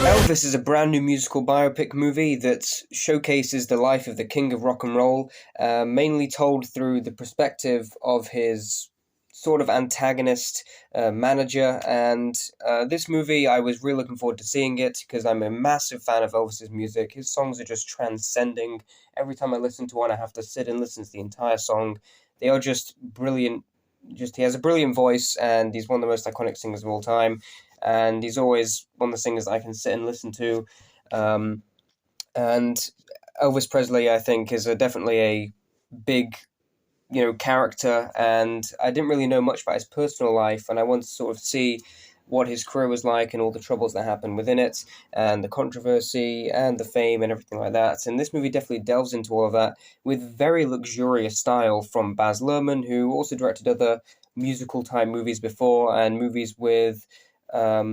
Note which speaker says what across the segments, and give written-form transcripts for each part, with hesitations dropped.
Speaker 1: Elvis is a brand new musical biopic movie that showcases the life of the king of rock and roll, mainly told through the perspective of his sort of antagonist manager. And this movie, I was really looking forward to seeing it because I'm a massive fan of Elvis's music. His songs are just transcending. Every time I listen to one, I have to sit and listen to the entire song. They are just brilliant. He has a brilliant voice, and he's one of the most iconic singers of all time, and he's always one of the singers that I can sit and listen to. Um, and Elvis Presley, I think, is definitely a big, character, and I didn't really know much about his personal life, and I wanted to sort of see what his career was like and all the troubles that happened within it, and the controversy and the fame and everything like that. And this movie definitely delves into all of that with very luxurious style from Baz Luhrmann, who also directed other musical type movies before, and movies with a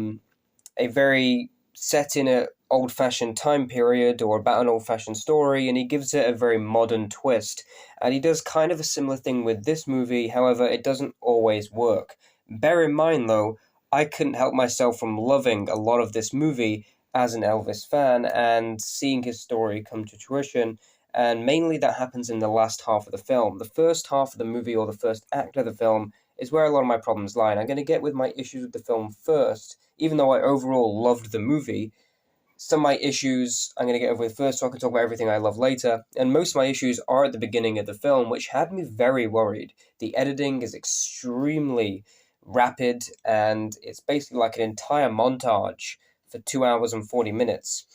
Speaker 1: very set in a old fashioned time period or about an old fashioned story, and he gives it a very modern twist. And he does kind of a similar thing with this movie, however, it doesn't always work. Bear in mind, though, I couldn't help myself from loving a lot of this movie as an Elvis fan and seeing his story come to fruition. And mainly that happens in the last half of the film. The first half of the movie, or the first act of the film, is where a lot of my problems lie. And I'm going to get with my issues with the film first, even though I overall loved the movie. Some of my issues I'm going to get over with first, so I can talk about everything I love later. And most of my issues are at the beginning of the film, which had me very worried. The editing is extremely rapid, and it's basically like an entire montage for 2 hours and 40 minutes.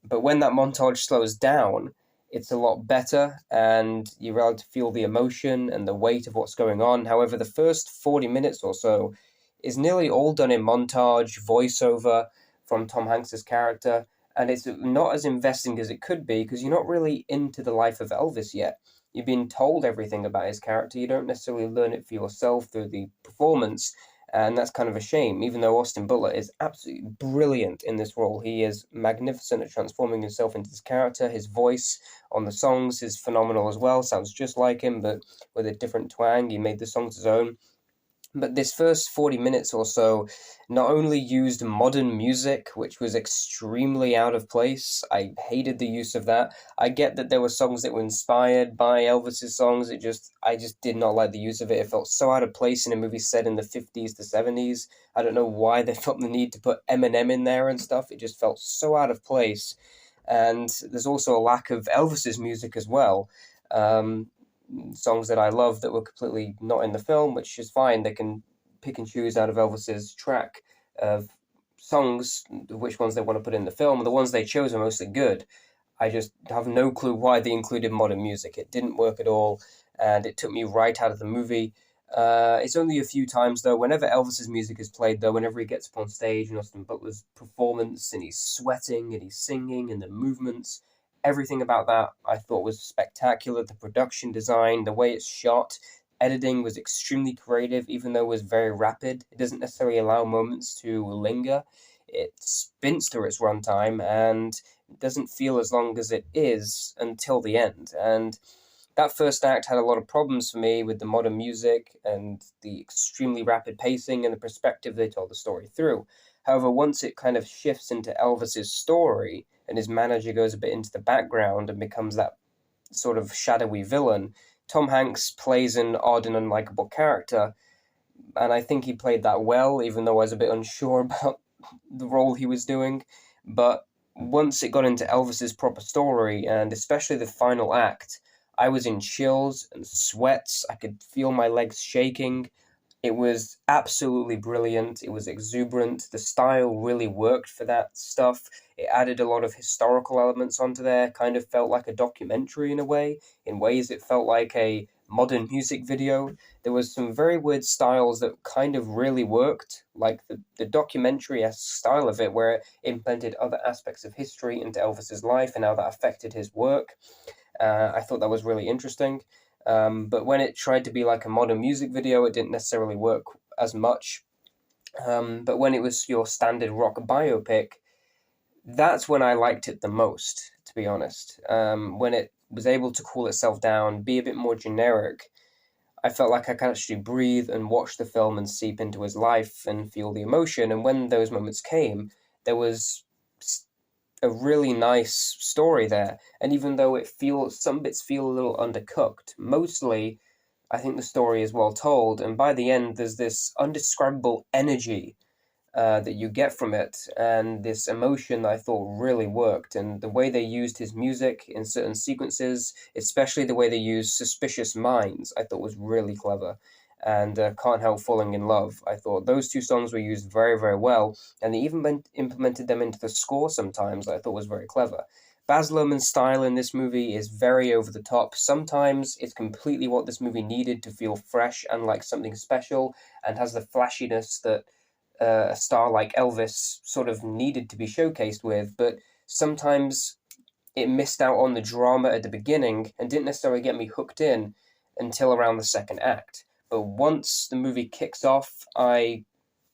Speaker 1: But when that montage slows down, it's a lot better, and you're able to feel the emotion and the weight of what's going on. However, the first 40 minutes or so is nearly all done in montage, voiceover from Tom Hanks's character, and it's not as investing as it could be because you're not really into the life of Elvis yet. You've been told everything about his character, you don't necessarily learn it for yourself through the performance, and that's kind of a shame, even though Austin Butler is absolutely brilliant in this role. He is magnificent at transforming himself into his character. His voice on the songs is phenomenal as well, sounds just like him, but with a different twang. He made the songs his own. But this first 40 minutes or so not only used modern music, which was extremely out of place. I hated the use of that. I get that there were songs that were inspired by Elvis's songs. I just did not like the use of it. It felt so out of place in a movie set in the 50s to 70s. I don't know why they felt the need to put Eminem in there and stuff. It just felt so out of place. And there's also a lack of Elvis's music as well. Songs that I love that were completely not in the film, which is fine. They can pick and choose out of Elvis's track of songs which ones they want to put in the film. The ones they chose are mostly good. I just have no clue why they included modern music. It didn't work at all, and it took me right out of the movie. It's only a few times, though, whenever Elvis's music is played, though, whenever he gets up on stage in Austin Butler's performance, and he's sweating, and he's singing, and the movements, everything about that I thought was spectacular. The production design, the way it's shot, editing was extremely creative, even though it was very rapid. It doesn't necessarily allow moments to linger. It spins through its runtime, and it doesn't feel as long as it is until the end. And that first act had a lot of problems for me with the modern music and the extremely rapid pacing and the perspective they told the story through. However, once it kind of shifts into Elvis's story and his manager goes a bit into the background and becomes that sort of shadowy villain, Tom Hanks plays an odd and unlikable character, and I think he played that well, even though I was a bit unsure about the role he was doing. But once it got into Elvis's proper story, and especially the final act, I was in chills and sweats. I could feel my legs shaking. It was absolutely brilliant. It was exuberant. The style really worked for that stuff. It added a lot of historical elements onto there, kind of felt like a documentary in a way. In ways, it felt like a modern music video. There was some very weird styles that kind of really worked, like the documentary-esque style of it, where it implemented other aspects of history into Elvis's life and how that affected his work. I thought that was really interesting. But when it tried to be like a modern music video, it didn't necessarily work as much. But when it was your standard rock biopic, that's when I liked it the most, to be honest. When it was able to cool itself down, be a bit more generic, I felt like I could actually breathe and watch the film and seep into his life and feel the emotion. And when those moments came, there was a really nice story there. And even though some bits feel a little undercooked, mostly I think the story is well told. And by the end, there's this undescribable energy that you get from it, and this emotion that I thought really worked. And the way they used his music in certain sequences, especially the way they used Suspicious Minds, I thought was really clever. And Can't Help Falling in Love. I thought those two songs were used very, very well, and they even implemented them into the score sometimes, I thought was very clever. Baz Luhrmann's style in this movie is very over the top. Sometimes it's completely what this movie needed to feel fresh and like something special, and has the flashiness that a star like Elvis sort of needed to be showcased with, but sometimes it missed out on the drama at the beginning and didn't necessarily get me hooked in until around the second act. But once the movie kicks off, I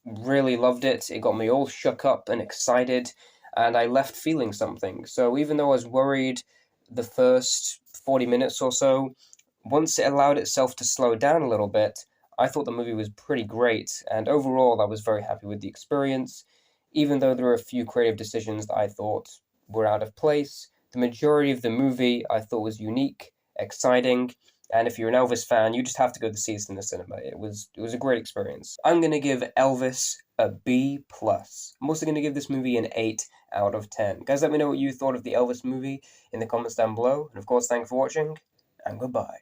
Speaker 1: really loved it. It got me all shook up and excited, and I left feeling something. So even though I was worried the first 40 minutes or so, once it allowed itself to slow down a little bit, I thought the movie was pretty great, and overall, I was very happy with the experience. Even though there were a few creative decisions that I thought were out of place, the majority of the movie I thought was unique, exciting, and if you're an Elvis fan, you just have to go to see it in the cinema. It was a great experience. I'm gonna give Elvis a B plus. I'm also gonna give this movie an 8 out of 10. Guys, let me know what you thought of the Elvis movie in the comments down below. And of course, thanks for watching, and goodbye.